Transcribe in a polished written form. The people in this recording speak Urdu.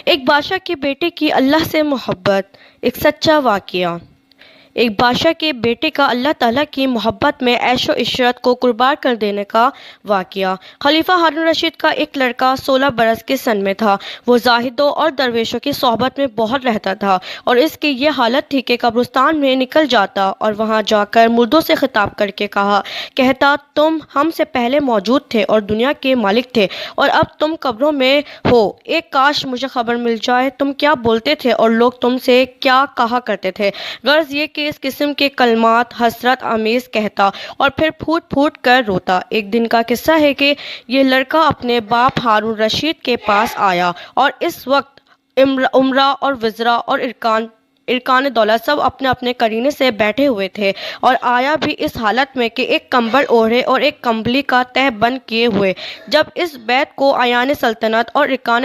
ایک بادشاہ کے بیٹے کی اللہ سے محبت، ایک سچا واقعہ۔ ایک بادشاہ کے بیٹے کا اللہ تعالیٰ کی محبت میں عیش و عشرت کو قربان کر دینے کا واقعہ۔ خلیفہ ہارون رشید کا ایک لڑکا 16 برس کے سن میں تھا۔ وہ زاہدوں اور درویشوں کی صحبت میں بہت رہتا تھا اور اس کی یہ حالت تھی کہ قبرستان میں نکل جاتا اور وہاں جا کر مردوں سے خطاب کر کے کہتا تم ہم سے پہلے موجود تھے اور دنیا کے مالک تھے اور اب تم قبروں میں ہو۔ ایک کاش مجھے خبر مل جائے تم کیا بولتے تھے اور لوگ تم سے کیا کہا کرتے تھے۔ غرض یہ کہ اس قسم کے کلمات حسرت آمیز کہتا اور پھر پھوٹ پھوٹ کر روتا۔ ایک دن کا قصہ ہے کہ یہ لڑکا اپنے باپ ہارون رشید کے پاس آیا اور اس وقت امراء اور وزراء اور ارکان دولت سب اپنے اپنے قرینے سے بیٹھے ہوئے تھے، اور آیا بھی اس حالت میں کہ ایک کمبل اوڑھے اور ایک کمبلی کا تہہ بند کیے ہوئے۔ جب اس بیت کو اعیان سلطنت اور ارکان